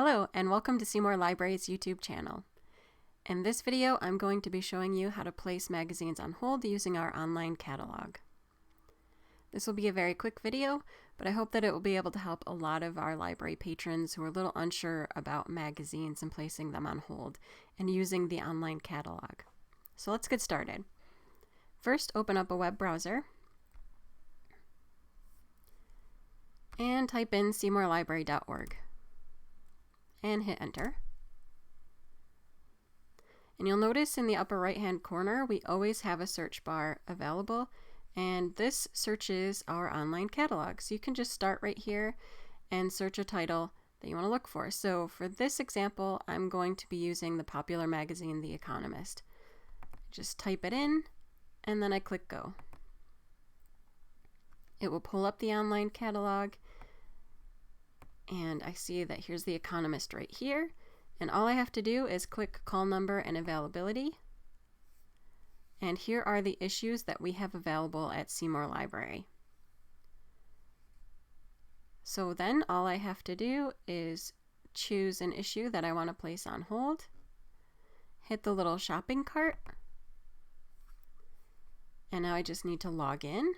Hello and welcome to Seymour Library's YouTube channel. In this video, I'm going to be showing you how to place magazines on hold using our online catalog. This will be a very quick video, but I hope that it will be able to help a lot of our library patrons who are a little unsure about magazines and placing them on hold and using the online catalog. So let's get started. First, open up a web browser and type in seymourlibrary.org. And hit enter. And you'll notice in the upper right hand corner we always have a search bar available, and this searches our online catalog. So you can just start right here and search a title that you want to look for. So for this example, I'm going to be using the popular magazine The Economist. Just type it in and then I click go. It will pull up the online catalog, and I see that here's The Economist right here, and all I have to do is click call number and availability, and here are the issues that we have available at Seymour Library. So then all I have to do is choose an issue that I want to place on hold, hit the little shopping cart, and now I just need to log in.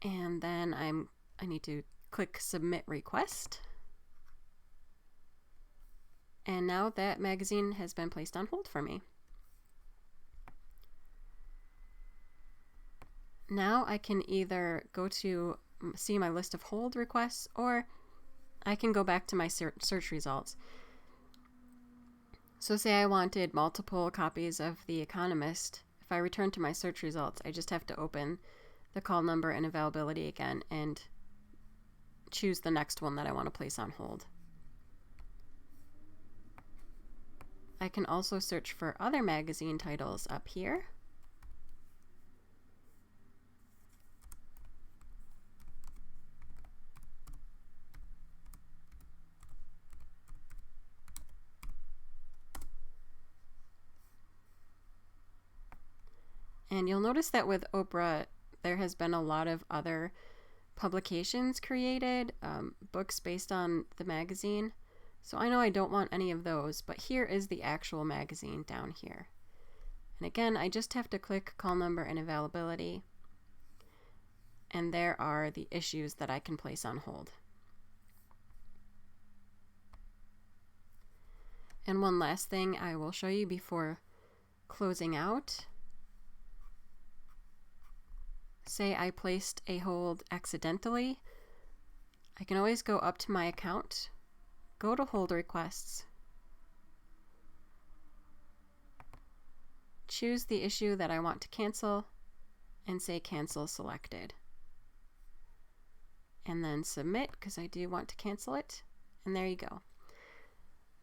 And then I need to click submit request. And now that magazine has been placed on hold for me. Now I can either go to see my list of hold requests, or I can go back to my search results. So say I wanted multiple copies of The Economist. If I return to my search results, I just have to open the call number and availability again and choose the next one that I want to place on hold. I can also search for other magazine titles up here. And you'll notice that with Oprah, there has been a lot of other publications created, books based on the magazine. So I know I don't want any of those, but here is the actual magazine down here. And again, I just have to click call number and availability, and there are the issues that I can place on hold. And one last thing I will show you before closing out. Say I placed a hold accidentally, I can always go up to my account, go to hold requests, choose the issue that I want to cancel, and say cancel selected. And then submit, because I do want to cancel it, and there you go.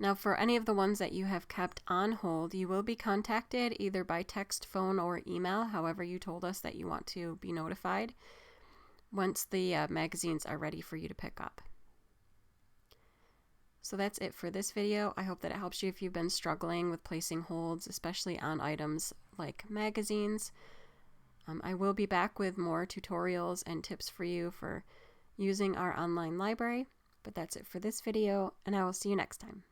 Now for any of the ones that you have kept on hold, you will be contacted either by text, phone, or email, however you told us that you want to be notified, once the magazines are ready for you to pick up. So that's it for this video. I hope that it helps you if you've been struggling with placing holds, especially on items like magazines. I will be back with more tutorials and tips for you for using our online library, but that's it for this video, and I will see you next time.